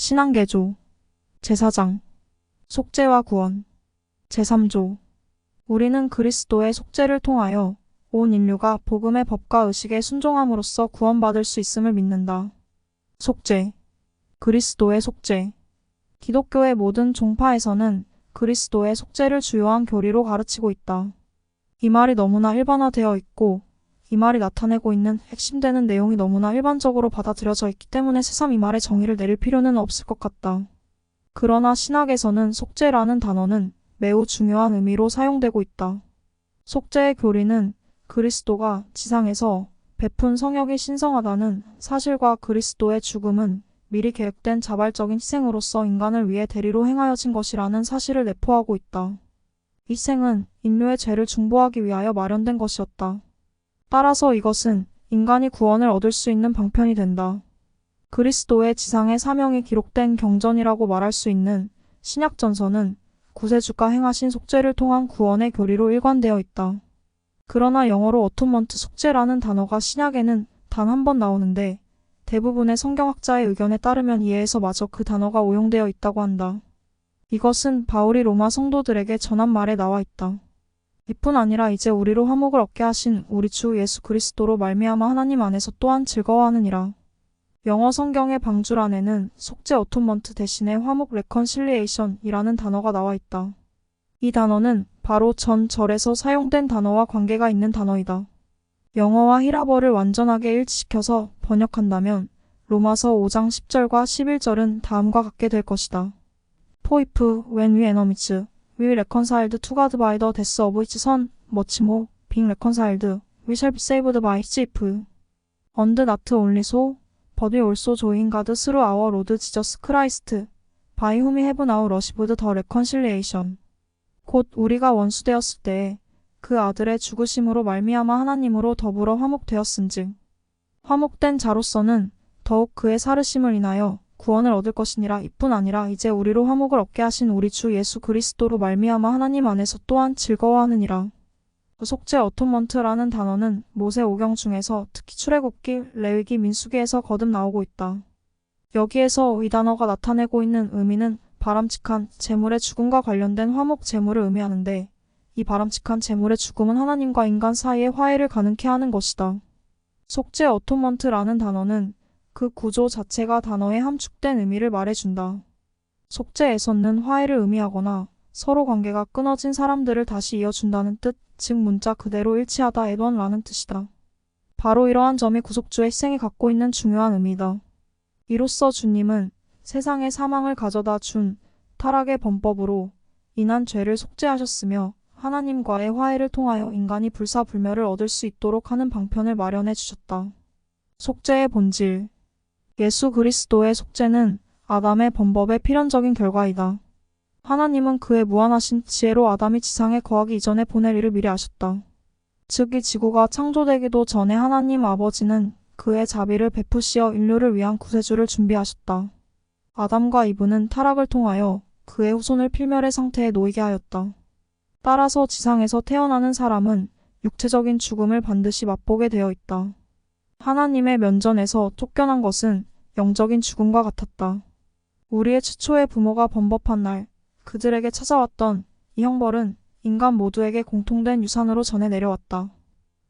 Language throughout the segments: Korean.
신앙개조 제4장 속죄와 구원 제3조 우리는 그리스도의 속죄를 통하여 온 인류가 복음의 법과 의식에 순종함으로써 구원받을 수 있음을 믿는다. 속죄 그리스도의 속죄 기독교의 모든 종파에서는 그리스도의 속죄를 주요한 교리로 가르치고 있다. 이 말이 너무나 일반화되어 있고 이 말이 나타내고 있는 핵심되는 내용이 너무나 일반적으로 받아들여져 있기 때문에 새삼 이 말의 정의를 내릴 필요는 없을 것 같다. 그러나 신학에서는 속죄라는 단어는 매우 중요한 의미로 사용되고 있다. 속죄의 교리는 그리스도가 지상에서 베푼 성역이 신성하다는 사실과 그리스도의 죽음은 미리 계획된 자발적인 희생으로서 인간을 위해 대리로 행하여진 것이라는 사실을 내포하고 있다. 이 희생은 인류의 죄를 중보하기 위하여 마련된 것이었다. 따라서 이것은 인간이 구원을 얻을 수 있는 방편이 된다. 그리스도의 지상의 사명이 기록된 경전이라고 말할 수 있는 신약전서는 구세주가 행하신 속죄를 통한 구원의 교리로 일관되어 있다. 그러나 영어로 어토먼트 속죄라는 단어가 신약에는 단 한 번 나오는데 대부분의 성경학자의 의견에 따르면 이에서 마저 그 단어가 오용되어 있다고 한다. 이것은 바울이 로마 성도들에게 전한 말에 나와 있다. 이뿐 아니라 이제 우리로 화목을 얻게 하신 우리 주 예수 그리스도로 말미암아 하나님 안에서 또한 즐거워하느니라. 영어 성경의 방주란에는 속죄 어토먼트 대신에 화목 레컨실리에이션이라는 단어가 나와 있다. 이 단어는 바로 전 절에서 사용된 단어와 관계가 있는 단어이다. 영어와 히라버를 완전하게 일치시켜서 번역한다면 로마서 5장 10절과 11절은 다음과 같게 될 것이다. For if when we enemies, we reconciled to God by the death of his son, much more, being reconciled, we shall be saved by his death. And not only so, but we also joy in God through our Lord Jesus Christ, by whom we have now received the reconciliation. 곧 우리가 원수되었을 때에 그 아들의 죽으심으로 말미암아 하나님으로 더불어 화목되었은즉 화목된 자로서는 더욱 그의 살으심을 인하여 구원을 얻을 것이니라. 이뿐 아니라 이제 우리로 화목을 얻게 하신 우리 주 예수 그리스도로 말미암아 하나님 안에서 또한 즐거워하느니라. 속죄 어토먼트라는 단어는 모세 오경 중에서 특히 출애굽기, 레위기, 민수기에서 거듭 나오고 있다. 여기에서 이 단어가 나타내고 있는 의미는 바람직한 제물의 죽음과 관련된 화목 제물을 의미하는데 이 바람직한 제물의 죽음은 하나님과 인간 사이의 화해를 가능케 하는 것이다. 속죄 어토먼트라는 단어는 그 구조 자체가 단어의 함축된 의미를 말해준다. 속죄에서는 화해를 의미하거나 서로 관계가 끊어진 사람들을 다시 이어준다는 뜻, 즉 문자 그대로 일치하다 애던라는 뜻이다. 바로 이러한 점이 구속주의 희생이 갖고 있는 중요한 의미다. 이로써 주님은 세상의 사망을 가져다 준 타락의 범법으로 인한 죄를 속죄하셨으며 하나님과의 화해를 통하여 인간이 불사불멸을 얻을 수 있도록 하는 방편을 마련해 주셨다. 속죄의 본질 예수 그리스도의 속죄는 아담의 범법의 필연적인 결과이다. 하나님은 그의 무한하신 지혜로 아담이 지상에 거하기 이전에 보낼 일을 미리 아셨다. 즉 이 지구가 창조되기도 전에 하나님 아버지는 그의 자비를 베푸시어 인류를 위한 구세주를 준비하셨다. 아담과 이브는 타락을 통하여 그의 후손을 필멸의 상태에 놓이게 하였다. 따라서 지상에서 태어나는 사람은 육체적인 죽음을 반드시 맛보게 되어 있다. 하나님의 면전에서 쫓겨난 것은 영적인 죽음과 같았다. 우리의 최초의 부모가 범법한 날 그들에게 찾아왔던 이 형벌은 인간 모두에게 공통된 유산으로 전해 내려왔다.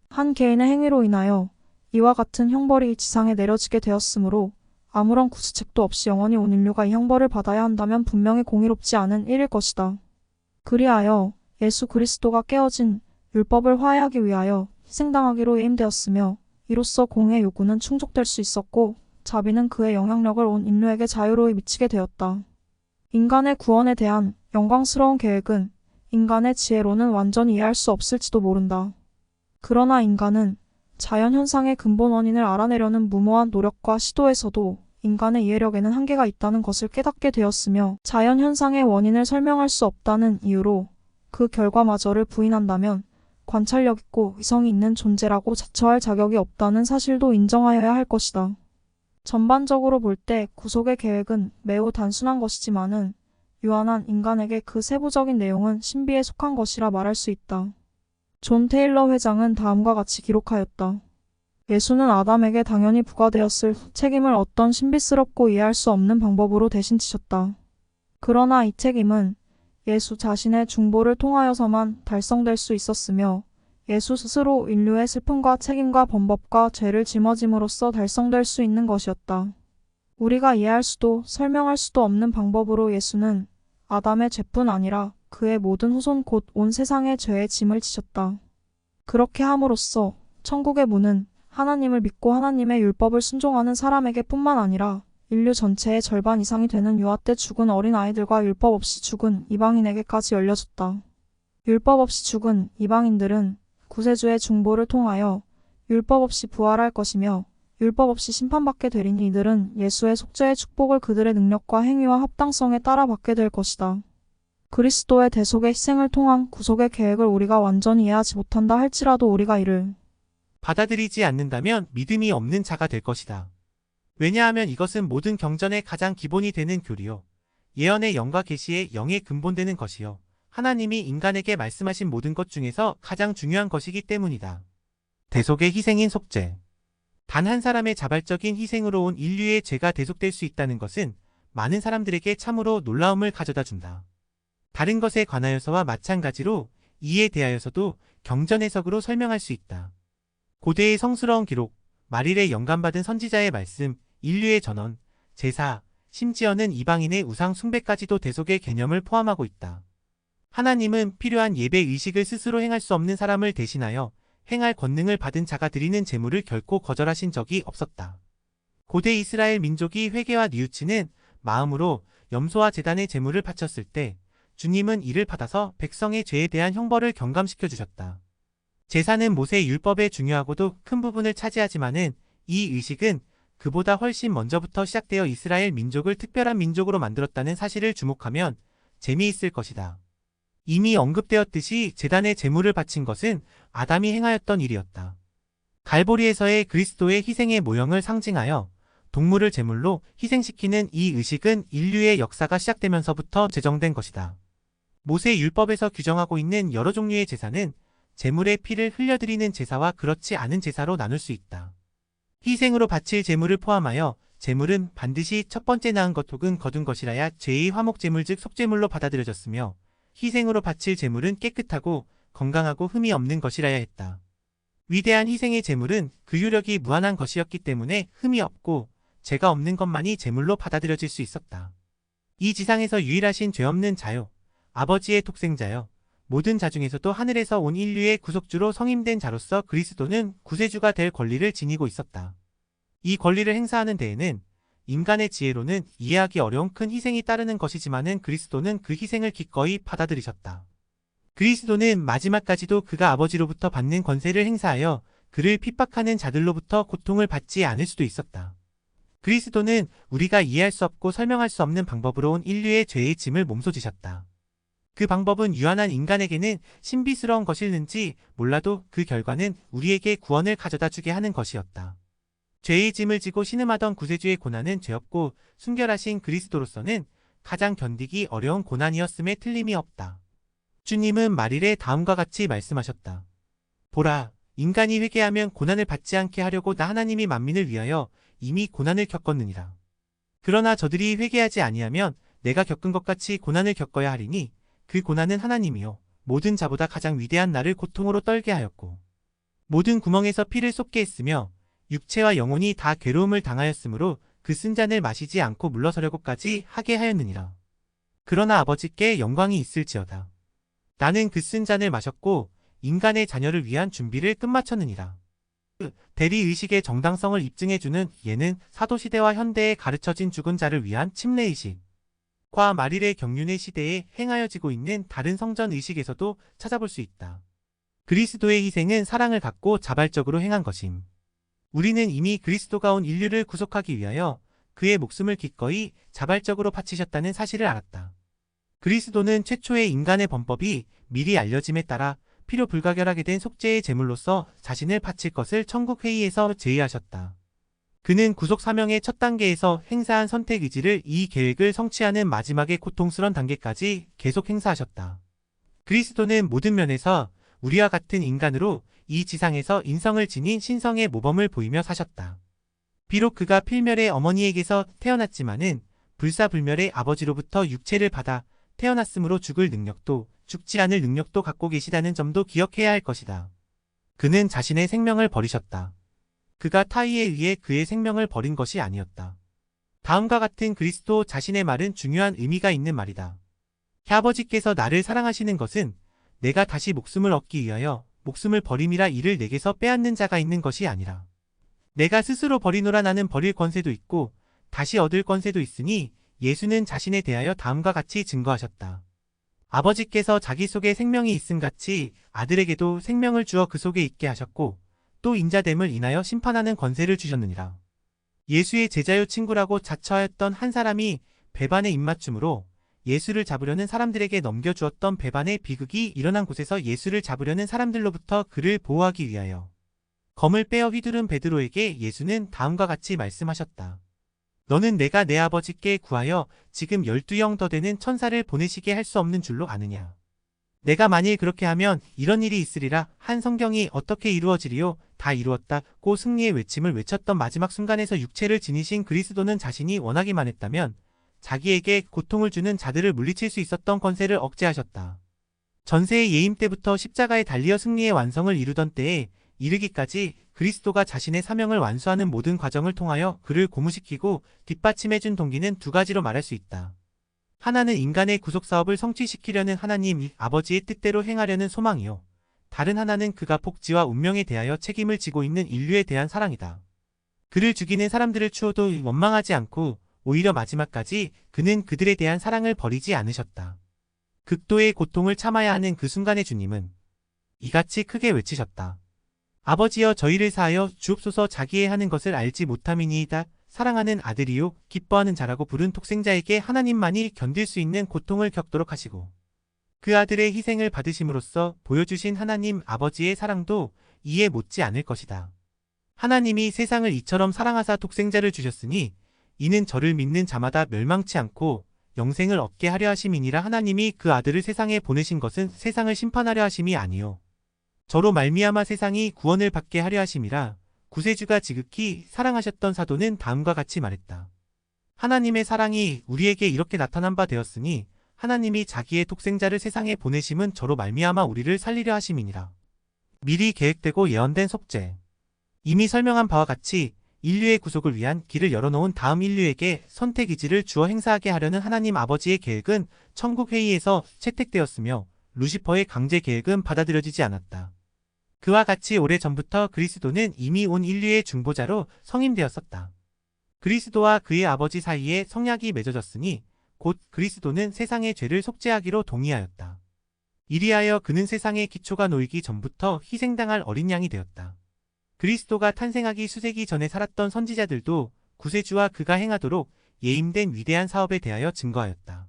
한 개인의 행위로 인하여 이와 같은 형벌이 이 지상에 내려지게 되었으므로 아무런 구수책도 없이 영원히 온 인류가 이 형벌을 받아야 한다면 분명히 공의롭지 않은 일일 것이다. 그리하여 예수 그리스도가 깨어진 율법을 화해하기 위하여 희생당하기로 예임되었으며 이로써 공의 요구는 충족될 수 있었고 자비는 그의 영향력을 온 인류에게 자유로이 미치게 되었다. 인간의 구원에 대한 영광스러운 계획은 인간의 지혜로는 완전히 이해할 수 없을지도 모른다. 그러나 인간은 자연현상의 근본 원인을 알아내려는 무모한 노력과 시도에서도 인간의 이해력에는 한계가 있다는 것을 깨닫게 되었으며 자연현상의 원인을 설명할 수 없다는 이유로 그 결과마저를 부인한다면 관찰력 있고 이성이 있는 존재라고 자처할 자격이 없다는 사실도 인정하여야 할 것이다. 전반적으로 볼 때 구속의 계획은 매우 단순한 것이지만은 유한한 인간에게 그 세부적인 내용은 신비에 속한 것이라 말할 수 있다. 존 테일러 회장은 다음과 같이 기록하였다. 예수는 아담에게 당연히 부과되었을 책임을 어떤 신비스럽고 이해할 수 없는 방법으로 대신 지셨다. 그러나 이 책임은 예수 자신의 중보를 통하여서만 달성될 수 있었으며 예수 스스로 인류의 슬픔과 책임과 범법과 죄를 짊어짐으로써 달성될 수 있는 것이었다. 우리가 이해할 수도 설명할 수도 없는 방법으로 예수는 아담의 죄뿐 아니라 그의 모든 후손 곧 온 세상의 죄의 짐을 지셨다. 그렇게 함으로써 천국의 문은 하나님을 믿고 하나님의 율법을 순종하는 사람에게 뿐만 아니라 인류 전체의 절반 이상이 되는 유아 때 죽은 어린 아이들과 율법 없이 죽은 이방인에게까지 열려졌다. 율법 없이 죽은 이방인들은 구세주의 중보를 통하여 율법 없이 부활할 것이며 율법 없이 심판받게 되리니 이들은 예수의 속죄의 축복을 그들의 능력과 행위와 합당성에 따라 받게 될 것이다. 그리스도의 대속의 희생을 통한 구속의 계획을 우리가 완전히 이해하지 못한다 할지라도 우리가 이를 받아들이지 않는다면 믿음이 없는 자가 될 것이다. 왜냐하면 이것은 모든 경전의 가장 기본이 되는 교리요. 예언의 영과 계시의 영의 근본되는 것이요. 하나님이 인간에게 말씀하신 모든 것 중에서 가장 중요한 것이기 때문이다. 대속의 희생인 속죄. 단 한 사람의 자발적인 희생으로 온 인류의 죄가 대속될 수 있다는 것은 많은 사람들에게 참으로 놀라움을 가져다 준다. 다른 것에 관하여서와 마찬가지로 이에 대하여서도 경전 해석으로 설명할 수 있다. 고대의 성스러운 기록, 말일에 영감받은 선지자의 말씀, 인류의 전원, 제사, 심지어는 이방인의 우상 숭배까지도 대속의 개념을 포함하고 있다. 하나님은 필요한 예배 의식을 스스로 행할 수 없는 사람을 대신하여 행할 권능을 받은 자가 드리는 제물을 결코 거절하신 적이 없었다. 고대 이스라엘 민족이 회개와 뉘우치는 마음으로 염소와 제단의 제물을 바쳤을 때 주님은 이를 받아서 백성의 죄에 대한 형벌을 경감시켜 주셨다. 제사는 모세의 율법의 중요하고도 큰 부분을 차지하지만은 이 의식은 그보다 훨씬 먼저부터 시작되어 이스라엘 민족을 특별한 민족으로 만들었다는 사실을 주목하면 재미있을 것이다. 이미 언급되었듯이 제단의 제물을 바친 것은 아담이 행하였던 일이었다. 갈보리에서의 그리스도의 희생의 모형을 상징하여 동물을 제물로 희생시키는 이 의식은 인류의 역사가 시작되면서부터 제정된 것이다. 모세 율법에서 규정하고 있는 여러 종류의 제사는 제물의 피를 흘려드리는 제사와 그렇지 않은 제사로 나눌 수 있다. 희생으로 바칠 제물을 포함하여 제물은 반드시 첫 번째 낳은 것 혹은 거둔 것이라야 죄의 화목 제물 즉 속제물로 받아들여졌으며 희생으로 바칠 제물은 깨끗하고 건강하고 흠이 없는 것이라야 했다. 위대한 희생의 제물은 그 유력이 무한한 것이었기 때문에 흠이 없고 죄가 없는 것만이 제물로 받아들여질 수 있었다. 이 지상에서 유일하신 죄 없는 자요. 아버지의 독생자요. 모든 자 중에서도 하늘에서 온 인류의 구속주로 성임된 자로서 그리스도는 구세주가 될 권리를 지니고 있었다. 이 권리를 행사하는 데에는 인간의 지혜로는 이해하기 어려운 큰 희생이 따르는 것이지만은 그리스도는 그 희생을 기꺼이 받아들이셨다. 그리스도는 마지막까지도 그가 아버지로부터 받는 권세를 행사하여 그를 핍박하는 자들로부터 고통을 받지 않을 수도 있었다. 그리스도는 우리가 이해할 수 없고 설명할 수 없는 방법으로 온 인류의 죄의 짐을 몸소 지셨다. 그 방법은 유한한 인간에게는 신비스러운 것일는지 몰라도 그 결과는 우리에게 구원을 가져다 주게 하는 것이었다. 죄의 짐을 지고 신음하던 구세주의 고난은 죄 없고 순결하신 그리스도로서는 가장 견디기 어려운 고난이었음에 틀림이 없다. 주님은 말일에 다음과 같이 말씀하셨다. 보라, 인간이 회개하면 고난을 받지 않게 하려고 나 하나님이 만민을 위하여 이미 고난을 겪었느니라. 그러나 저들이 회개하지 아니하면 내가 겪은 것 같이 고난을 겪어야 하리니 그 고난은 하나님이요 모든 자보다 가장 위대한 나를 고통으로 떨게 하였고 모든 구멍에서 피를 쏟게 했으며 육체와 영혼이 다 괴로움을 당하였으므로 그 쓴 잔을 마시지 않고 물러서려고까지 하게 하였느니라. 그러나 아버지께 영광이 있을지어다. 나는 그 쓴 잔을 마셨고 인간의 자녀를 위한 준비를 끝마쳤느니라. 대리의식의 정당성을 입증해주는 예는 사도시대와 현대에 가르쳐진 죽은 자를 위한 침례의식과 말일의 경륜의 시대에 행하여지고 있는 다른 성전의식에서도 찾아볼 수 있다. 그리스도의 희생은 사랑을 갖고 자발적으로 행한 것임. 우리는 이미 그리스도가 온 인류를 구속하기 위하여 그의 목숨을 기꺼이 자발적으로 바치셨다는 사실을 알았다. 그리스도는 최초의 인간의 범법이 미리 알려짐에 따라 필요 불가결하게 된 속죄의 제물로서 자신을 바칠 것을 천국회의에서 제의하셨다. 그는 구속 사명의 첫 단계에서 행사한 선택 의지를 이 계획을 성취하는 마지막의 고통스러운 단계까지 계속 행사하셨다. 그리스도는 모든 면에서 우리와 같은 인간으로 이 지상에서 인성을 지닌 신성의 모범을 보이며 사셨다. 비록 그가 필멸의 어머니에게서 태어났지만은 불사불멸의 아버지로부터 육체를 받아 태어났으므로 죽을 능력도 죽지 않을 능력도 갖고 계시다는 점도 기억해야 할 것이다. 그는 자신의 생명을 버리셨다. 그가 타의에 의해 그의 생명을 버린 것이 아니었다. 다음과 같은 그리스도 자신의 말은 중요한 의미가 있는 말이다. 아버지께서 나를 사랑하시는 것은 내가 다시 목숨을 얻기 위하여 목숨을 버림이라 이를 내게서 빼앗는 자가 있는 것이 아니라 내가 스스로 버리노라. 나는 버릴 권세도 있고 다시 얻을 권세도 있으니 예수는 자신에 대하여 다음과 같이 증거하셨다. 아버지께서 자기 속에 생명이 있음같이 아들에게도 생명을 주어 그 속에 있게 하셨고 또 인자됨을 인하여 심판하는 권세를 주셨느니라. 예수의 제자요 친구라고 자처하였던 한 사람이 배반에 입맞춤으로 예수를 잡으려는 사람들에게 넘겨주었던 배반의 비극이 일어난 곳에서 예수를 잡으려는 사람들로부터 그를 보호하기 위하여 검을 빼어 휘두른 베드로에게 예수는 다음과 같이 말씀하셨다. 너는 내가 내 아버지께 구하여 지금 12영 더 되는 천사를 보내시게 할 수 없는 줄로 아느냐. 내가 만일 그렇게 하면 이런 일이 있으리라 한 성경이 어떻게 이루어지리요. 다 이루었다고 승리의 외침을 외쳤던 마지막 순간에서 육체를 지니신 그리스도는 자신이 원하기만 했다면 자기에게 고통을 주는 자들을 물리칠 수 있었던 권세를 억제하셨다. 전세의 예임 때부터 십자가에 달리어 승리의 완성을 이루던 때에 이르기까지 그리스도가 자신의 사명을 완수하는 모든 과정을 통하여 그를 고무시키고 뒷받침해준 동기는 두 가지로 말할 수 있다. 하나는 인간의 구속사업을 성취시키려는 하나님 아버지의 뜻대로 행하려는 소망이요. 다른 하나는 그가 복지와 운명에 대하여 책임을 지고 있는 인류에 대한 사랑이다. 그를 죽이는 사람들을 추워도 원망하지 않고 오히려 마지막까지 그는 그들에 대한 사랑을 버리지 않으셨다. 극도의 고통을 참아야 하는 그 순간에 주님은 이같이 크게 외치셨다. 아버지여 저희를 사하여 주옵소서. 자기의 하는 것을 알지 못함이니이다. 사랑하는 아들이요 기뻐하는 자라고 부른 독생자에게 하나님만이 견딜 수 있는 고통을 겪도록 하시고 그 아들의 희생을 받으심으로써 보여주신 하나님 아버지의 사랑도 이에 못지 않을 것이다. 하나님이 세상을 이처럼 사랑하사 독생자를 주셨으니 이는 저를 믿는 자마다 멸망치 않고 영생을 얻게 하려 하심이니라. 하나님이 그 아들을 세상에 보내신 것은 세상을 심판하려 하심이 아니요 저로 말미암아 세상이 구원을 받게 하려 하심이라. 구세주가 지극히 사랑하셨던 사도는 다음과 같이 말했다. 하나님의 사랑이 우리에게 이렇게 나타난 바 되었으니 하나님이 자기의 독생자를 세상에 보내심은 저로 말미암아 우리를 살리려 하심이니라. 미리 계획되고 예언된 속죄. 이미 설명한 바와 같이 인류의 구속을 위한 길을 열어놓은 다음 인류에게 선택의지를 주어 행사하게 하려는 하나님 아버지의 계획은 천국회의에서 채택되었으며 루시퍼의 강제 계획은 받아들여지지 않았다. 그와 같이 오래전부터 그리스도는 이미 온 인류의 중보자로 성임되었었다. 그리스도와 그의 아버지 사이에 성약이 맺어졌으니 곧 그리스도는 세상의 죄를 속죄하기로 동의하였다. 이리하여 그는 세상의 기초가 놓이기 전부터 희생당할 어린 양이 되었다. 그리스도가 탄생하기 수세기 전에 살았던 선지자들도 구세주와 그가 행하도록 예임된 위대한 사업에 대하여 증거하였다.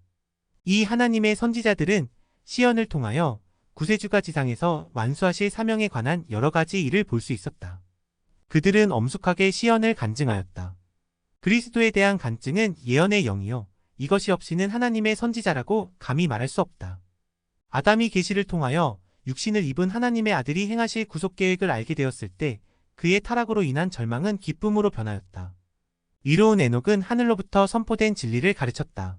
이 하나님의 선지자들은 시연을 통하여 구세주가 지상에서 완수하실 사명에 관한 여러 가지 일을 볼 수 있었다. 그들은 엄숙하게 시연을 간증하였다. 그리스도에 대한 간증은 예언의 영이요 이것이 없이는 하나님의 선지자라고 감히 말할 수 없다. 아담이 계시를 통하여 육신을 입은 하나님의 아들이 행하실 구속계획을 알게 되었을 때 그의 타락으로 인한 절망은 기쁨으로 변하였다. 위로운 에녹은 하늘로부터 선포된 진리를 가르쳤다.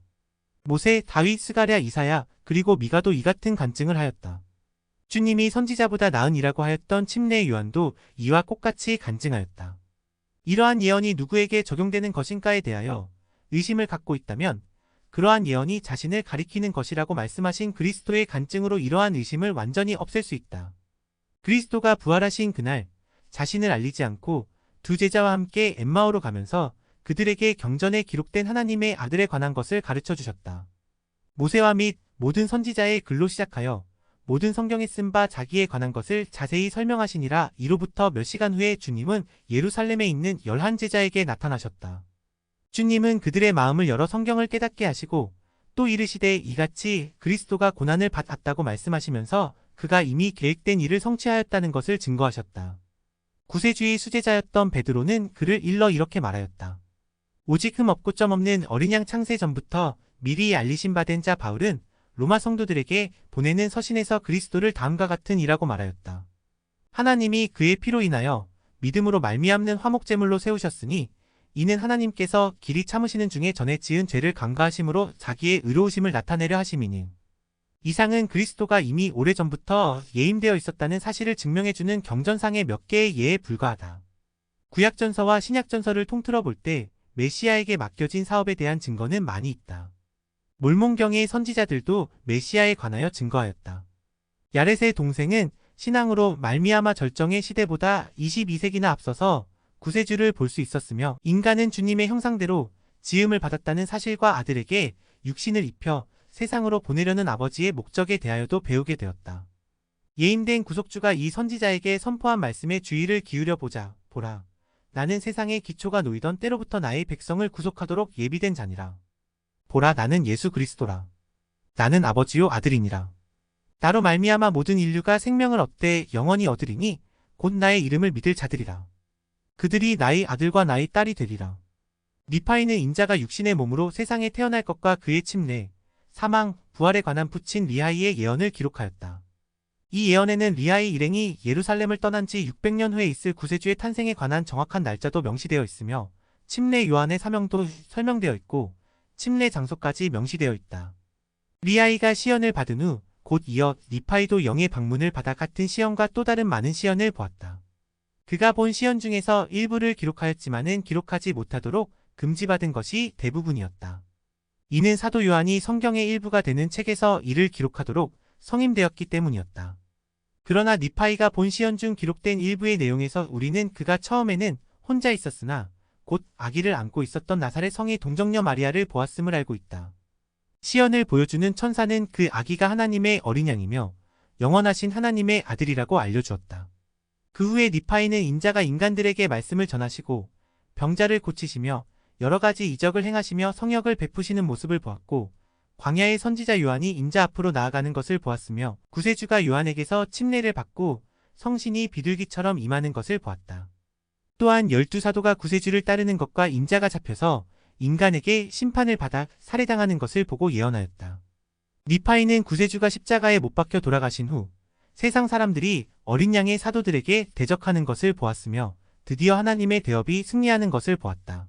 모세, 다윗, 스가랴, 이사야, 그리고 미가도 이 같은 간증을 하였다. 주님이 선지자보다 나으니라고 하였던 침례 요한도 이와 똑같이 간증하였다. 이러한 예언이 누구에게 적용되는 것인가에 대하여 의심을 갖고 있다면 그러한 예언이 자신을 가리키는 것이라고 말씀하신 그리스도의 간증으로 이러한 의심을 완전히 없앨 수 있다. 그리스도가 부활하신 그날 자신을 알리지 않고 두 제자와 함께 엠마오로 가면서 그들에게 경전에 기록된 하나님의 아들에 관한 것을 가르쳐 주셨다. 모세와 및 모든 선지자의 글로 시작하여 모든 성경에 쓴 바 자기에 관한 것을 자세히 설명하시니라. 이로부터 몇 시간 후에 주님은 예루살렘에 있는 11제자에게 나타나셨다. 주님은 그들의 마음을 열어 성경을 깨닫게 하시고 또 이르시되 이같이 그리스도가 고난을 받았다고 말씀하시면서 그가 이미 계획된 일을 성취하였다는 것을 증거하셨다. 구세주의 수제자였던 베드로는 그를 일러 이렇게 말하였다. 오직 흠 없고 점 없는 어린 양 창세 전부터 미리 알리신 바 된 자 바울은 로마 성도들에게 보내는 서신에서 그리스도를 다음과 같은 이라고 말하였다. 하나님이 그의 피로 인하여 믿음으로 말미암는 화목제물로 세우셨으니 이는 하나님께서 길이 참으시는 중에 전에 지은 죄를 간과하심으로 자기의 의로우심을 나타내려 하심이니 이상은 그리스도가 이미 오래전부터 예임되어 있었다는 사실을 증명해주는 경전상의 몇 개의 예에 불과하다. 구약전서와 신약전서를 통틀어 볼 때 메시아에게 맡겨진 사업에 대한 증거는 많이 있다. 몰몬경의 선지자들도 메시아에 관하여 증거하였다. 야렛의 동생은 신앙으로 말미암아 절정의 시대보다 22세기나 앞서서 구세주를 볼 수 있었으며 인간은 주님의 형상대로 지음을 받았다는 사실과 아들에게 육신을 입혀 세상으로 보내려는 아버지의 목적에 대하여도 배우게 되었다. 예임된 구속주가 이 선지자에게 선포한 말씀에 주의를 기울여 보자. 보라, 나는 세상의 기초가 놓이던 때로부터 나의 백성을 구속하도록 예비된 자니라. 보라, 나는 예수 그리스도라. 나는 아버지요 아들이니라. 나로 말미암아 모든 인류가 생명을 얻되 영원히 얻으리니 곧 나의 이름을 믿을 자들이라. 그들이 나의 아들과 나의 딸이 되리라. 니파이는 인자가 육신의 몸으로 세상에 태어날 것과 그의 침례, 사망, 부활에 관한 붙인 리하이의 예언을 기록하였다. 이 예언에는 리하이 일행이 예루살렘을 떠난 지 600년 후에 있을 구세주의 탄생에 관한 정확한 날짜도 명시되어 있으며 침례 요한의 사명도 설명되어 있고 침례 장소까지 명시되어 있다. 리하이가 시연을 받은 후 곧 이어 니파이도 영의 방문을 받아 같은 시연과 또 다른 많은 시연을 보았다. 그가 본 시연 중에서 일부를 기록하였지만은 기록하지 못하도록 금지받은 것이 대부분이었다. 이는 사도 요한이 성경의 일부가 되는 책에서 이를 기록하도록 성임되었기 때문이었다. 그러나 니파이가 본 시연 중 기록된 일부의 내용에서 우리는 그가 처음에는 혼자 있었으나 곧 아기를 안고 있었던 나사렛 성의 동정녀 마리아를 보았음을 알고 있다. 시연을 보여주는 천사는 그 아기가 하나님의 어린 양이며 영원하신 하나님의 아들이라고 알려주었다. 그 후에 니파이는 인자가 인간들에게 말씀을 전하시고 병자를 고치시며 여러 가지 이적을 행하시며 성역을 베푸시는 모습을 보았고 광야의 선지자 요한이 인자 앞으로 나아가는 것을 보았으며 구세주가 요한에게서 침례를 받고 성신이 비둘기처럼 임하는 것을 보았다. 또한 12사도가 구세주를 따르는 것과 인자가 잡혀서 인간에게 심판을 받아 살해당하는 것을 보고 예언하였다. 니파이는 구세주가 십자가에 못 박혀 돌아가신 후 세상 사람들이 어린 양의 사도들에게 대적하는 것을 보았으며 드디어 하나님의 대업이 승리하는 것을 보았다.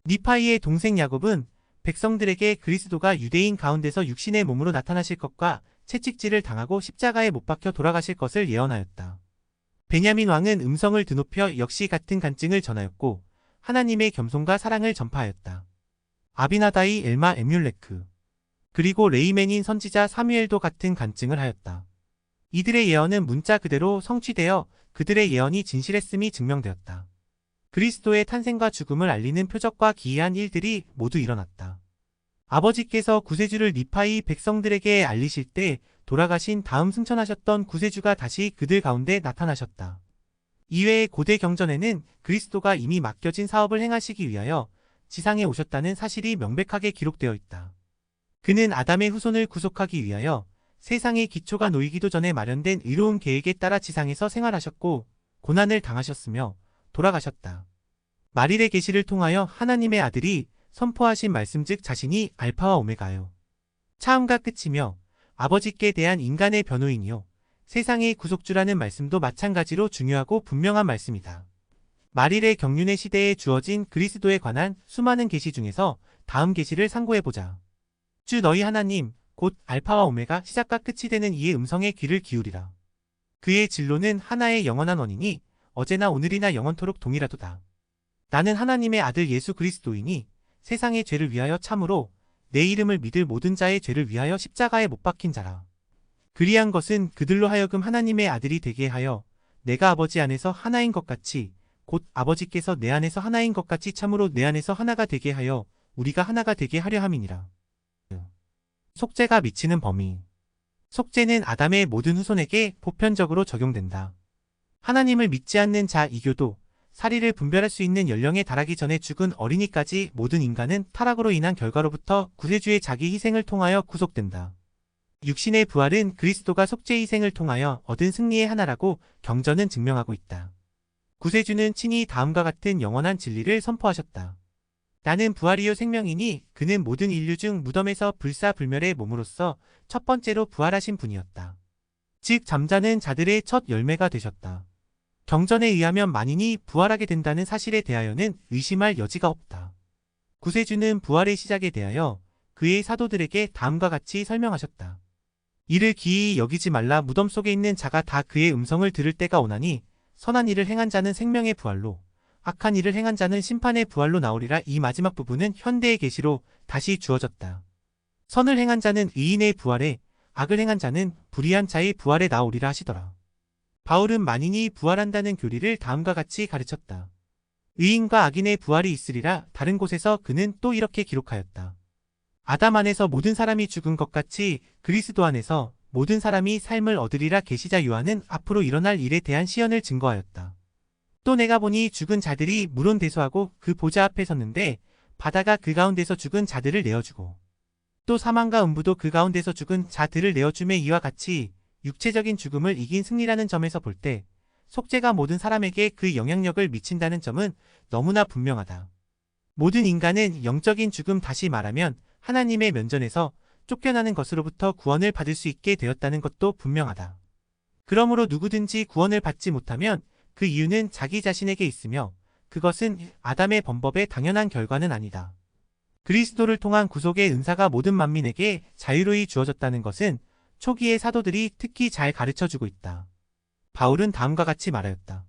니파이의 동생 야곱은 백성들에게 그리스도가 유대인 가운데서 육신의 몸으로 나타나실 것과 채찍질을 당하고 십자가에 못 박혀 돌아가실 것을 예언하였다. 베냐민 왕은 음성을 드높여 역시 같은 간증을 전하였고 하나님의 겸손과 사랑을 전파하였다. 아비나다이 엘마 에뮬레크 그리고 레이맨인 선지자 사무엘도 같은 간증을 하였다. 이들의 예언은 문자 그대로 성취되어 그들의 예언이 진실했음이 증명되었다. 그리스도의 탄생과 죽음을 알리는 표적과 기이한 일들이 모두 일어났다. 아버지께서 구세주를 니파이 백성들에게 알리실 때 돌아가신 다음 승천하셨던 구세주가 다시 그들 가운데 나타나셨다. 이외에 고대 경전에는 그리스도가 이미 맡겨진 사업을 행하시기 위하여 지상에 오셨다는 사실이 명백하게 기록되어 있다. 그는 아담의 후손을 구속하기 위하여 세상의 기초가 놓이기도 전에 마련된 의로운 계획에 따라 지상에서 생활하셨고 고난을 당하셨으며 돌아가셨다. 마릴의 계시를 통하여 하나님의 아들이 선포하신 말씀 즉 자신이 알파와 오메가요. 처음과 끝이며 아버지께 대한 인간의 변호인이요. 세상의 구속주라는 말씀도 마찬가지로 중요하고 분명한 말씀이다. 마릴의 경륜의 시대에 주어진 그리스도에 관한 수많은 계시 중에서 다음 계시를 상고해보자. 주 너희 하나님 곧 알파와 오메가 시작과 끝이 되는 이의 음성에 귀를 기울이라. 그의 진로는 하나의 영원한 원이니 어제나 오늘이나 영원토록 동일하도다. 나는 하나님의 아들 예수 그리스도이니 세상의 죄를 위하여 참으로 내 이름을 믿을 모든 자의 죄를 위하여 십자가에 못 박힌 자라. 그리한 것은 그들로 하여금 하나님의 아들이 되게 하여 내가 아버지 안에서 하나인 것 같이 곧 아버지께서 내 안에서 하나인 것 같이 참으로 내 안에서 하나가 되게 하여 우리가 하나가 되게 하려 함이니라. 속죄가 미치는 범위. 속죄는 아담의 모든 후손에게 보편적으로 적용된다. 하나님을 믿지 않는 자 이교도 사리를 분별할 수 있는 연령에 달하기 전에 죽은 어린이까지 모든 인간은 타락으로 인한 결과로부터 구세주의 자기 희생을 통하여 구속된다. 육신의 부활은 그리스도가 속죄 희생을 통하여 얻은 승리의 하나라고 경전은 증명하고 있다. 구세주는 친히 다음과 같은 영원한 진리를 선포하셨다. 나는 부활이요 생명이니 그는 모든 인류 중 무덤에서 불사불멸의 몸으로써 첫 번째로 부활하신 분이었다. 즉 잠자는 자들의 첫 열매가 되셨다. 경전에 의하면 만인이 부활하게 된다는 사실에 대하여는 의심할 여지가 없다. 구세주는 부활의 시작에 대하여 그의 사도들에게 다음과 같이 설명하셨다. 이를 기이히 여기지 말라. 무덤 속에 있는 자가 다 그의 음성을 들을 때가 오나니 선한 일을 행한 자는 생명의 부활로, 악한 일을 행한 자는 심판의 부활로 나오리라. 이 마지막 부분은 현대의 계시로 다시 주어졌다. 선을 행한 자는 의인의 부활에, 악을 행한 자는 불의한 자의 부활에 나오리라 하시더라. 바울은 만인이 부활한다는 교리를 다음과 같이 가르쳤다. 의인과 악인의 부활이 있으리라. 다른 곳에서 그는 또 이렇게 기록하였다. 아담 안에서 모든 사람이 죽은 것 같이 그리스도 안에서 모든 사람이 삶을 얻으리라. 계시자 요한은 앞으로 일어날 일에 대한 시연을 증거하였다. 또 내가 보니 죽은 자들이 물론대소하고 그 보좌 앞에 섰는데 바다가 그 가운데서 죽은 자들을 내어주고 또 사망과 음부도 그 가운데서 죽은 자들을 내어줌에 이와 같이 육체적인 죽음을 이긴 승리라는 점에서 볼 때 속죄가 모든 사람에게 그 영향력을 미친다는 점은 너무나 분명하다. 모든 인간은 영적인 죽음, 다시 말하면 하나님의 면전에서 쫓겨나는 것으로부터 구원을 받을 수 있게 되었다는 것도 분명하다. 그러므로 누구든지 구원을 받지 못하면 그 이유는 자기 자신에게 있으며 그것은 아담의 범법의 당연한 결과는 아니다. 그리스도를 통한 구속의 은사가 모든 만민에게 자유로이 주어졌다는 것은 초기의 사도들이 특히 잘 가르쳐주고 있다. 바울은 다음과 같이 말하였다.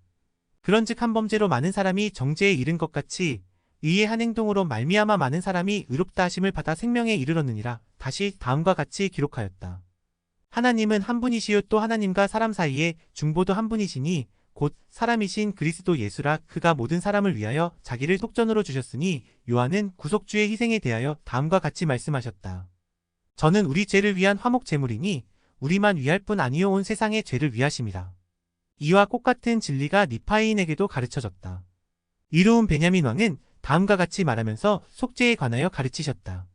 그런즉 한 범죄로 많은 사람이 정죄에 이른 것 같이 의의 한 행동으로 말미암아 많은 사람이 의롭다 하심을 받아 생명에 이르렀느니라. 다시 다음과 같이 기록하였다. 하나님은 한 분이시요 또 하나님과 사람 사이에 중보도 한 분이시니 곧 사람이신 그리스도 예수라. 그가 모든 사람을 위하여 자기를 속전으로 주셨으니 요한은 구속주의 희생에 대하여 다음과 같이 말씀하셨다. 저는 우리 죄를 위한 화목 제물이니 우리만 위할 뿐 아니요 온 세상의 죄를 위하심이라. 이와 똑같은 진리가 니파이인에게도 가르쳐졌다. 이로운 베냐민 왕은 다음과 같이 말하면서 속죄에 관하여 가르치셨다.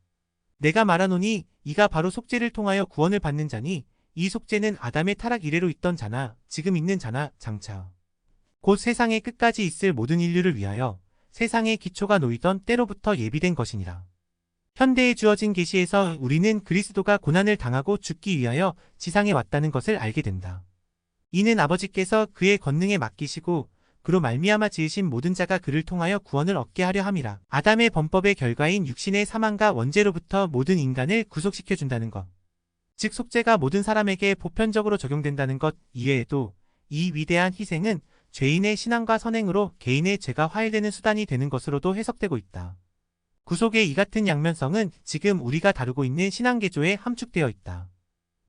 내가 말하노니 이가 바로 속죄를 통하여 구원을 받는 자니 이 속죄는 아담의 타락 이래로 있던 자나 지금 있는 자나 장차 곧 세상의 끝까지 있을 모든 인류를 위하여 세상의 기초가 놓이던 때로부터 예비된 것이니라. 현대에 주어진 계시에서 우리는 그리스도가 고난을 당하고 죽기 위하여 지상에 왔다는 것을 알게 된다. 이는 아버지께서 그의 권능에 맡기시고 그로 말미암아 지으신 모든 자가 그를 통하여 구원을 얻게 하려 함이라. 아담의 범법의 결과인 육신의 사망과 원죄로부터 모든 인간을 구속시켜 준다는 것. 즉 속죄가 모든 사람에게 보편적으로 적용된다는 것 이외에도 이 위대한 희생은 죄인의 신앙과 선행으로 개인의 죄가 화해되는 수단이 되는 것으로도 해석되고 있다. 구속의 이 같은 양면성은 지금 우리가 다루고 있는 신앙개조에 함축되어 있다.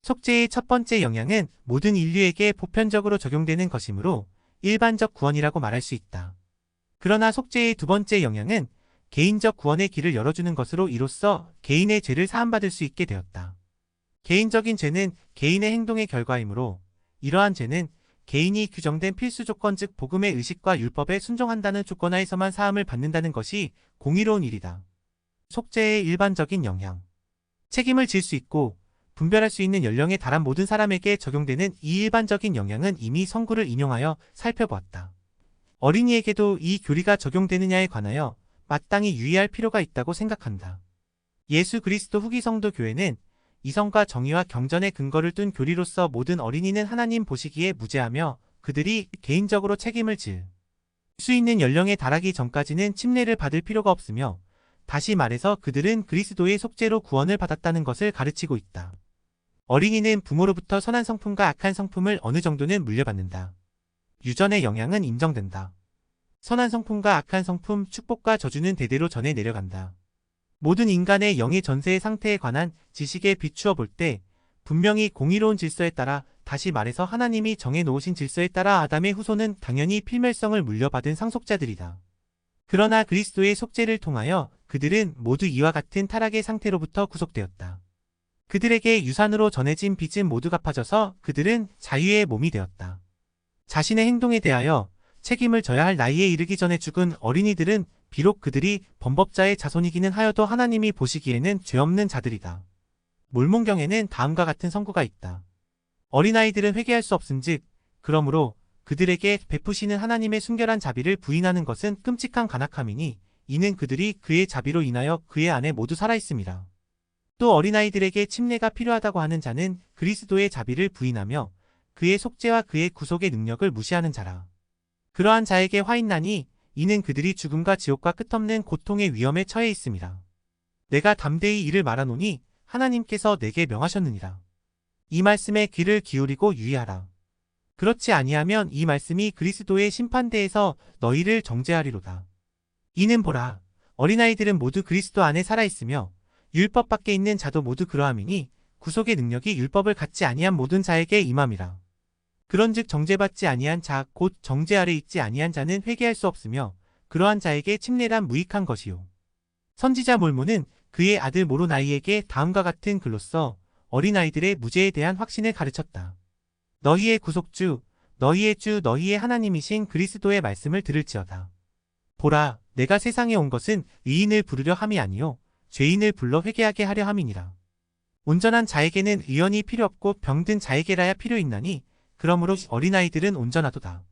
속죄의 첫 번째 영향은 모든 인류에게 보편적으로 적용되는 것이므로 일반적 구원이라고 말할 수 있다. 그러나 속죄의 두 번째 영향은 개인적 구원의 길을 열어주는 것으로 이로써 개인의 죄를 사함받을 수 있게 되었다. 개인적인 죄는 개인의 행동의 결과이므로 이러한 죄는 개인이 규정된 필수 조건 즉 복음의 의식과 율법에 순종한다는 조건 하에서만 사함을 받는다는 것이 공의로운 일이다. 속죄의 일반적인 영향. 책임을 질 수 있고 분별할 수 있는 연령에 달한 모든 사람에게 적용되는 이 일반적인 영향은 이미 성구를 인용하여 살펴보았다. 어린이에게도 이 교리가 적용되느냐에 관하여 마땅히 유의할 필요가 있다고 생각한다. 예수 그리스도 후기 성도 교회는 이성과 정의와 경전의 근거를 둔 교리로서 모든 어린이는 하나님 보시기에 무죄하며 그들이 개인적으로 책임을 질 수 있는 연령에 달하기 전까지는 침례를 받을 필요가 없으며 다시 말해서 그들은 그리스도의 속죄로 구원을 받았다는 것을 가르치고 있다. 어린이는 부모로부터 선한 성품과 악한 성품을 어느 정도는 물려받는다. 유전의 영향은 인정된다. 선한 성품과 악한 성품, 축복과 저주는 대대로 전해 내려간다. 모든 인간의 영의 전세의 상태에 관한 지식에 비추어 볼 때 분명히 공의로운 질서에 따라 다시 말해서 하나님이 정해놓으신 질서에 따라 아담의 후손은 당연히 필멸성을 물려받은 상속자들이다. 그러나 그리스도의 속죄를 통하여 그들은 모두 이와 같은 타락의 상태로부터 구속되었다. 그들에게 유산으로 전해진 빚은 모두 갚아져서 그들은 자유의 몸이 되었다. 자신의 행동에 대하여 책임을 져야 할 나이에 이르기 전에 죽은 어린이들은 비록 그들이 범법자의 자손이기는 하여도 하나님이 보시기에는 죄 없는 자들이다. 몰몬경에는 다음과 같은 선구가 있다. 어린아이들은 회개할 수 없은즉 그러므로 그들에게 베푸시는 하나님의 순결한 자비를 부인하는 것은 끔찍한 간악함이니 이는 그들이 그의 자비로 인하여 그의 안에 모두 살아있음이라. 또 어린아이들에게 침례가 필요하다고 하는 자는 그리스도의 자비를 부인하며 그의 속죄와 그의 구속의 능력을 무시하는 자라. 그러한 자에게 화 있나니 이는 그들이 죽음과 지옥과 끝없는 고통의 위험에 처해 있음이라. 내가 담대히 이를 말하노니 하나님께서 내게 명하셨느니라. 이 말씀에 귀를 기울이고 유의하라. 그렇지 아니하면 이 말씀이 그리스도의 심판대에서 너희를 정죄하리로다. 이는 보라, 어린아이들은 모두 그리스도 안에 살아있으며 율법 밖에 있는 자도 모두 그러함이니 구속의 능력이 율법을 갖지 아니한 모든 자에게 임함이라. 그런즉 정죄받지 아니한 자 곧 정죄 아래 있지 아니한 자는 회개할 수 없으며 그러한 자에게 침례란 무익한 것이요. 선지자 몰모는 그의 아들 모로나이에게 다음과 같은 글로써 어린아이들의 무죄에 대한 확신을 가르쳤다. 너희의 구속주, 너희의 주, 너희의 하나님이신 그리스도의 말씀을 들을지어다. 보라, 내가 세상에 온 것은 의인을 부르려 함이 아니요 죄인을 불러 회개하게 하려 함이니라. 온전한 자에게는 의원이 필요 없고 병든 자에게라야 필요 있나니 그러므로 어린아이들은 온전하도다.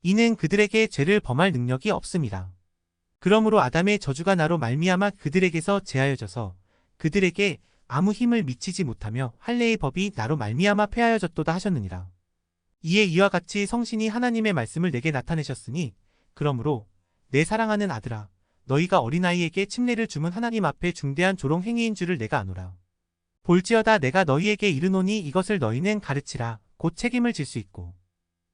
이는 그들에게 죄를 범할 능력이 없음이라. 그러므로 아담의 저주가 나로 말미암아 그들에게서 제하여져서 그들에게 아무 힘을 미치지 못하며 할례의 법이 나로 말미암아 폐하여졌도다 하셨느니라. 이에 이와 같이 성신이 하나님의 말씀을 내게 나타내셨으니 그러므로 내 사랑하는 아들아, 너희가 어린아이에게 침례를 주문 하나님 앞에 중대한 조롱 행위인 줄을 내가 아노라. 볼지어다 내가 너희에게 이르노니 이것을 너희는 가르치라. 곧 책임을 질 수 있고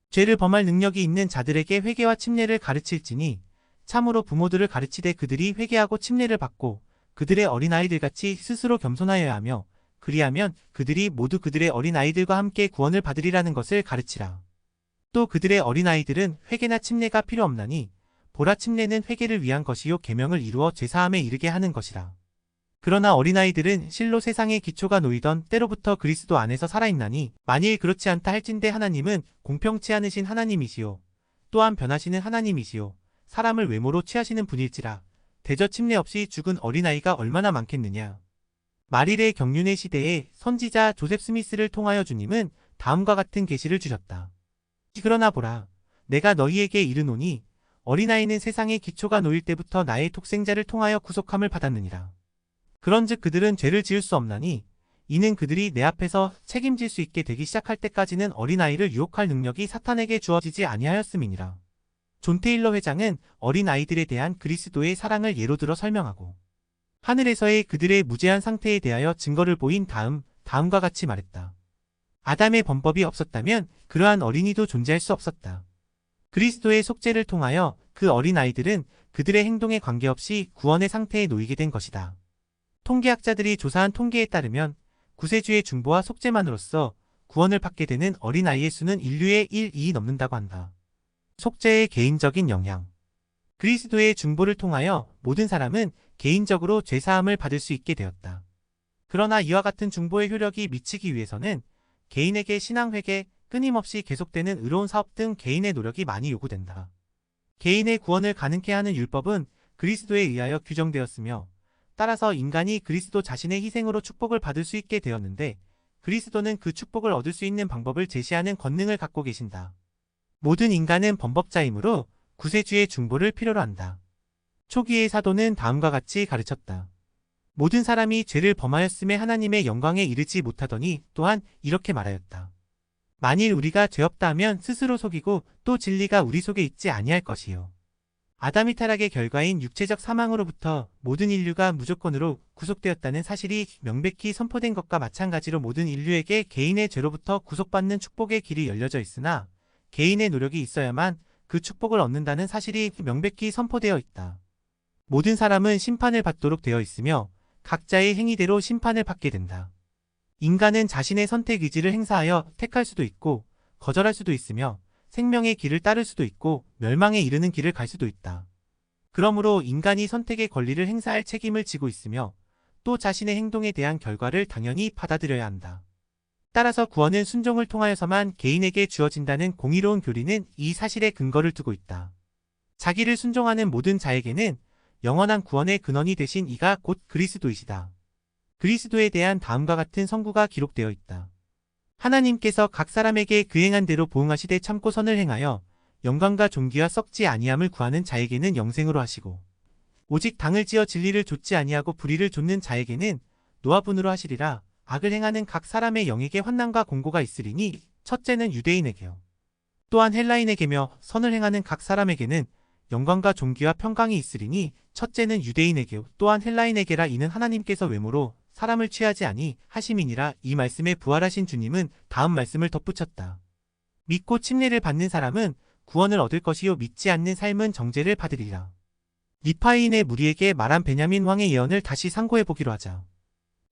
죄를 범할 능력이 있는 자들에게 회개와 침례를 가르칠지니 참으로 부모들을 가르치되 그들이 회개하고 침례를 받고 그들의 어린아이들같이 스스로 겸손하여야 하며 그리하면 그들이 모두 그들의 어린아이들과 함께 구원을 받으리라는 것을 가르치라. 또 그들의 어린아이들은 회개나 침례가 필요 없나니 보라 침례는 회개를 위한 것이요 계명을 이루어 죄사함에 이르게 하는 것이라. 그러나 어린아이들은 실로 세상의 기초가 놓이던 때로부터 그리스도 안에서 살아있나니 만일 그렇지 않다 할진대 하나님은 공평치 않으신 하나님이시요 또한 변하시는 하나님이시요 사람을 외모로 취하시는 분일지라. 대저 침례 없이 죽은 어린아이가 얼마나 많겠느냐. 말일의 경륜의 시대에 선지자 조셉 스미스를 통하여 주님은 다음과 같은 계시를 주셨다. 그러나 보라, 내가 너희에게 이르노니 어린아이는 세상의 기초가 놓일 때부터 나의 독생자를 통하여 구속함을 받았느니라. 그런즉 그들은 죄를 지을 수 없나니 이는 그들이 내 앞에서 책임질 수 있게 되기 시작할 때까지는 어린아이를 유혹할 능력이 사탄에게 주어지지 아니하였음이니라. 존 테일러 회장은 어린아이들에 대한 그리스도의 사랑을 예로 들어 설명하고 하늘에서의 그들의 무죄한 상태에 대하여 증거를 보인 다음과 같이 말했다. 아담의 범법이 없었다면 그러한 어린이도 존재할 수 없었다. 그리스도의 속죄를 통하여 그 어린아이들은 그들의 행동에 관계없이 구원의 상태에 놓이게 된 것이다. 통계학자들이 조사한 통계에 따르면 구세주의 중보와 속죄만으로써 구원을 받게 되는 어린아이의 수는 인류의 1,2이 넘는다고 한다. 속죄의 개인적인 영향. 그리스도의 중보를 통하여 모든 사람은 개인적으로 죄사함을 받을 수 있게 되었다. 그러나 이와 같은 중보의 효력이 미치기 위해서는 개인에게 신앙회개, 끊임없이 계속되는 의로운 사업 등 개인의 노력이 많이 요구된다. 개인의 구원을 가능케 하는 율법은 그리스도에 의하여 규정되었으며 따라서 인간이 그리스도 자신의 희생으로 축복을 받을 수 있게 되었는데 그리스도는 그 축복을 얻을 수 있는 방법을 제시하는 권능을 갖고 계신다. 모든 인간은 범법자이므로 구세주의 중보를 필요로 한다. 초기의 사도는 다음과 같이 가르쳤다. 모든 사람이 죄를 범하였음에 하나님의 영광에 이르지 못하더니 또한 이렇게 말하였다. 만일 우리가 죄 없다 하면 스스로 속이고 또 진리가 우리 속에 있지 아니할 것이요. 아담이 타락의 결과인 육체적 사망으로부터 모든 인류가 무조건으로 구속되었다는 사실이 명백히 선포된 것과 마찬가지로 모든 인류에게 개인의 죄로부터 구속받는 축복의 길이 열려져 있으나 개인의 노력이 있어야만 그 축복을 얻는다는 사실이 명백히 선포되어 있다. 모든 사람은 심판을 받도록 되어 있으며 각자의 행위대로 심판을 받게 된다. 인간은 자신의 선택 의지를 행사하여 택할 수도 있고 거절할 수도 있으며 생명의 길을 따를 수도 있고 멸망에 이르는 길을 갈 수도 있다. 그러므로 인간이 선택의 권리를 행사할 책임을 지고 있으며 또 자신의 행동에 대한 결과를 당연히 받아들여야 한다. 따라서 구원은 순종을 통하여서만 개인에게 주어진다는 공의로운 교리는 이 사실에 근거를 두고 있다. 자기를 순종하는 모든 자에게는 영원한 구원의 근원이 되신 이가 곧 그리스도이시다. 그리스도에 대한 다음과 같은 선구가 기록되어 있다. 하나님께서 각 사람에게 그 행한 대로 보응하시되 참고 선을 행하여 영광과 존귀와 썩지 아니함을 구하는 자에게는 영생으로 하시고 오직 당을 지어 진리를 좇지 아니하고 불의를 좇는 자에게는 노아분으로 하시리라. 악을 행하는 각 사람의 영에게 환난과 공고가 있으리니 첫째는 유대인에게요. 또한 헬라인에게며 선을 행하는 각 사람에게는 영광과 존귀와 평강이 있으리니 첫째는 유대인에게 또한 헬라인에게라. 이는 하나님께서 외모로 사람을 취하지 아니하심이니라. 이 말씀에 부활하신 주님은 다음 말씀을 덧붙였다. 믿고 침례를 받는 사람은 구원을 얻을 것이요 믿지 않는 삶은 정죄를 받으리라. 리파이인의 무리에게 말한 베냐민 왕의 예언을 다시 상고해 보기로 하자.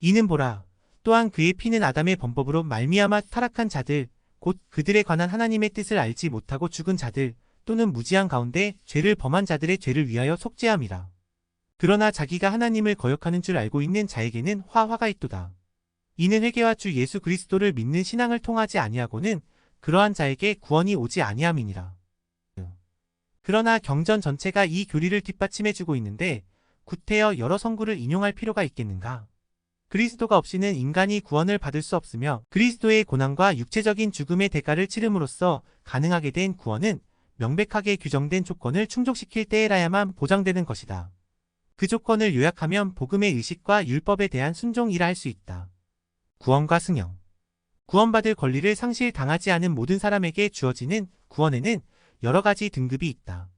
이는 보라, 또한 그의 피는 아담의 범법으로 말미암아 타락한 자들 곧 그들에 관한 하나님의 뜻을 알지 못하고 죽은 자들 또는 무지한 가운데 죄를 범한 자들의 죄를 위하여 속죄함이라. 그러나 자기가 하나님을 거역하는 줄 알고 있는 자에게는 화가 있도다. 이는 회개와 주 예수 그리스도를 믿는 신앙을 통하지 아니하고는 그러한 자에게 구원이 오지 아니함이니라. 그러나 경전 전체가 이 교리를 뒷받침해주고 있는데 구태여 여러 성구를 인용할 필요가 있겠는가? 그리스도가 없이는 인간이 구원을 받을 수 없으며 그리스도의 고난과 육체적인 죽음의 대가를 치름으로써 가능하게 된 구원은 명백하게 규정된 조건을 충족시킬 때에라야만 보장되는 것이다. 그 조건을 요약하면 복음의 의식과 율법에 대한 순종이라 할 수 있다. 구원과 승형. 구원받을 권리를 상실당하지 않은 모든 사람에게 주어지는 구원에는 여러 가지 등급이 있다.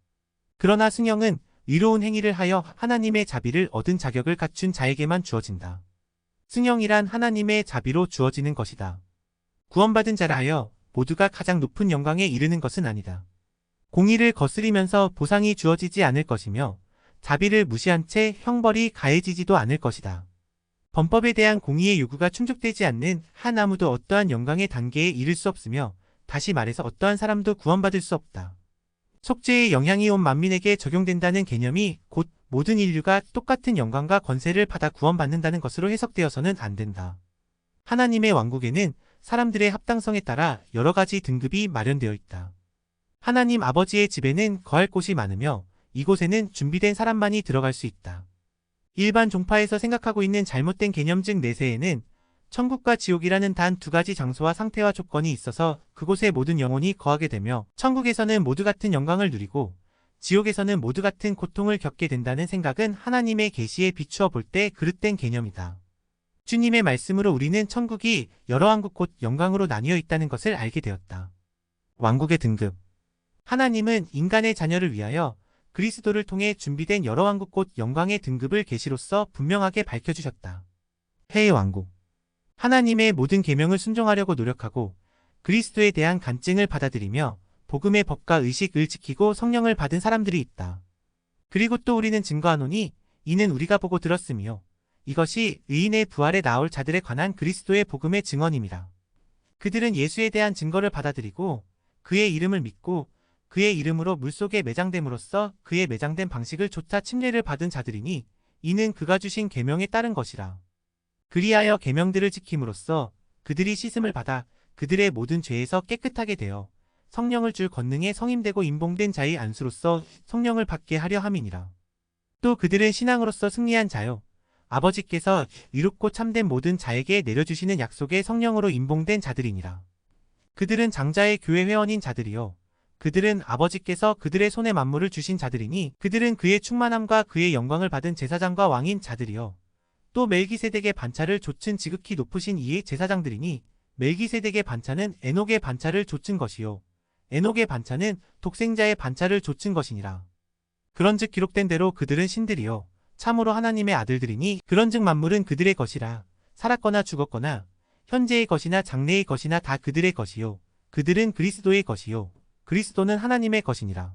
그러나 승형은 의로운 행위를 하여 하나님의 자비를 얻은 자격을 갖춘 자에게만 주어진다. 승형이란 하나님의 자비로 주어지는 것이다. 구원받은 자라 하여 모두가 가장 높은 영광에 이르는 것은 아니다. 공의를 거스리면서 보상이 주어지지 않을 것이며 자비를 무시한 채 형벌이 가해지지도 않을 것이다. 범법에 대한 공의의 요구가 충족되지 않는 한 아무도 어떠한 영광의 단계에 이를 수 없으며 다시 말해서 어떠한 사람도 구원받을 수 없다. 속죄의 영향이 온 만민에게 적용된다는 개념이 곧 모든 인류가 똑같은 영광과 권세를 받아 구원받는다는 것으로 해석되어서는 안 된다. 하나님의 왕국에는 사람들의 합당성에 따라 여러 가지 등급이 마련되어 있다. 하나님 아버지의 집에는 거할 곳이 많으며 이곳에는 준비된 사람만이 들어갈 수 있다. 일반 종파에서 생각하고 있는 잘못된 개념 즉 내세에는 천국과 지옥이라는 단 두 가지 장소와 상태와 조건이 있어서 그곳에 모든 영혼이 거하게 되며 천국에서는 모두 같은 영광을 누리고 지옥에서는 모두 같은 고통을 겪게 된다는 생각은 하나님의 계시에 비추어 볼 때 그릇된 개념이다. 주님의 말씀으로 우리는 천국이 여러 왕국 곧 영광으로 나뉘어 있다는 것을 알게 되었다. 왕국의 등급. 하나님은 인간의 자녀를 위하여 그리스도를 통해 준비된 여러 왕국 곧 영광의 등급을 계시로서 분명하게 밝혀주셨다. 해의 왕국. 하나님의 모든 계명을 순종하려고 노력하고 그리스도에 대한 간증을 받아들이며 복음의 법과 의식을 지키고 성령을 받은 사람들이 있다. 그리고 또 우리는 증거하노니 이는 우리가 보고 들었으며 이것이 의인의 부활에 나올 자들에 관한 그리스도의 복음의 증언임이라. 그들은 예수에 대한 증거를 받아들이고 그의 이름을 믿고 그의 이름으로 물속에 매장됨으로써 그의 매장된 방식을 조차 침례를 받은 자들이니 이는 그가 주신 계명에 따른 것이라. 그리하여 계명들을 지킴으로써 그들이 씻음을 받아 그들의 모든 죄에서 깨끗하게 되어 성령을 줄 권능에 성임되고 임봉된 자의 안수로서 성령을 받게 하려 함이니라. 또 그들은 신앙으로서 승리한 자요 아버지께서 의롭고 참된 모든 자에게 내려주시는 약속의 성령으로 임봉된 자들이니라. 그들은 장자의 교회 회원인 자들이요 그들은 아버지께서 그들의 손에 만물을 주신 자들이니 그들은 그의 충만함과 그의 영광을 받은 제사장과 왕인 자들이요 또 멜기세덱의 반차를 좇은 지극히 높으신 이의 제사장들이니 멜기세덱의 반차는 에녹의 반차를 좇은 것이요 에녹의 반차는 독생자의 반차를 좇은 것이니라. 그런즉 기록된 대로 그들은 신들이요 참으로 하나님의 아들들이니 그런즉 만물은 그들의 것이라. 살았거나 죽었거나 현재의 것이나 장래의 것이나 다 그들의 것이요 그들은 그리스도의 것이요 그리스도는 하나님의 것이니라.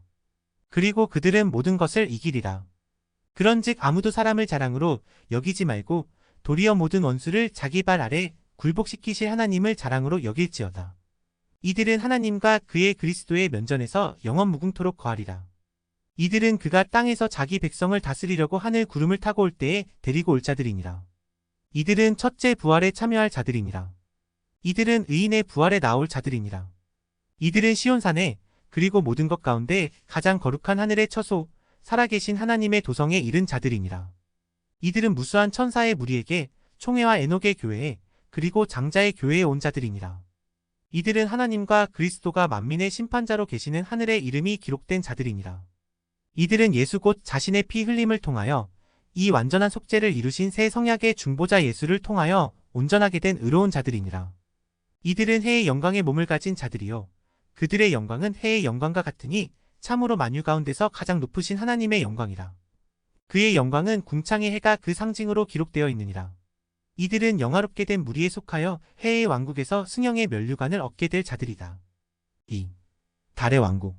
그리고 그들은 모든 것을 이기리라. 그런즉 아무도 사람을 자랑으로 여기지 말고 도리어 모든 원수를 자기 발 아래 굴복시키실 하나님을 자랑으로 여길지어다. 이들은 하나님과 그의 그리스도의 면전에서 영원 무궁토록 거하리라. 이들은 그가 땅에서 자기 백성을 다스리려고 하늘 구름을 타고 올 때에 데리고 올 자들이니라. 이들은 첫째 부활에 참여할 자들이니라. 이들은 의인의 부활에 나올 자들이니라. 이들은 시온산에 그리고 모든 것 가운데 가장 거룩한 하늘의 처소 살아계신 하나님의 도성에 이른 자들이니라. 이들은 무수한 천사의 무리에게 총회와 에녹의 교회에 그리고 장자의 교회에 온 자들이니라. 이들은 하나님과 그리스도가 만민의 심판자로 계시는 하늘의 이름이 기록된 자들이니라. 이들은 예수 곧 자신의 피 흘림을 통하여 이 완전한 속죄를 이루신 새 성약의 중보자 예수를 통하여 온전하게 된 의로운 자들이니라. 이들은 해의 영광의 몸을 가진 자들이요 그들의 영광은 해의 영광과 같으니 참으로 만유 가운데서 가장 높으신 하나님의 영광이라. 그의 영광은 궁창의 해가 그 상징으로 기록되어 있느니라. 이들은 영화롭게 된 무리에 속하여 해의 왕국에서 승영의 면류관을 얻게 될 자들이다. 2. 달의 왕국.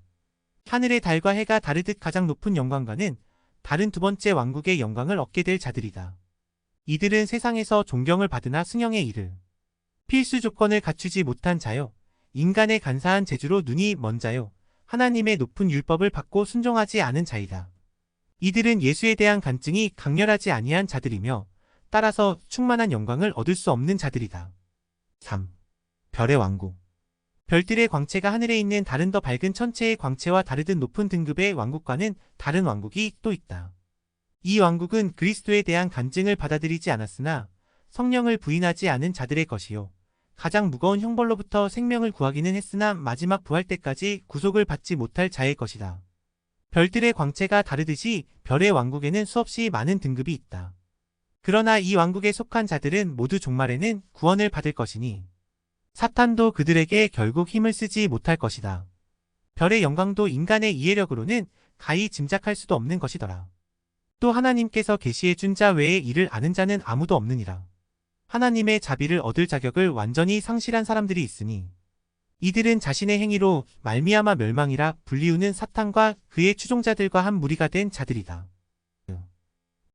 하늘의 달과 해가 다르듯 가장 높은 영광과는 다른 두 번째 왕국의 영광을 얻게 될 자들이다. 이들은 세상에서 존경을 받으나 승영에 이를 필수 조건을 갖추지 못한 자요. 인간의 간사한 재주로 눈이 먼 자요. 하나님의 높은 율법을 받고 순종하지 않은 자이다. 이들은 예수에 대한 간증이 강렬하지 아니한 자들이며 따라서 충만한 영광을 얻을 수 없는 자들이다. 3. 별의 왕국. 별들의 광채가 하늘에 있는 다른 더 밝은 천체의 광채와 다르듯 높은 등급의 왕국과는 다른 왕국이 또 있다. 이 왕국은 그리스도에 대한 간증을 받아들이지 않았으나 성령을 부인하지 않은 자들의 것이요. 가장 무거운 형벌로부터 생명을 구하기는 했으나 마지막 부활 때까지 구속을 받지 못할 자의 것이다. 별들의 광채가 다르듯이 별의 왕국에는 수없이 많은 등급이 있다. 그러나 이 왕국에 속한 자들은 모두 종말에는 구원을 받을 것이니 사탄도 그들에게 결국 힘을 쓰지 못할 것이다. 별의 영광도 인간의 이해력으로는 가히 짐작할 수도 없는 것이더라. 또 하나님께서 계시해 준 자 외에 이를 아는 자는 아무도 없느니라. 하나님의 자비를 얻을 자격을 완전히 상실한 사람들이 있으니 이들은 자신의 행위로 말미암아 멸망이라 불리우는 사탄과 그의 추종자들과 한 무리가 된 자들이다.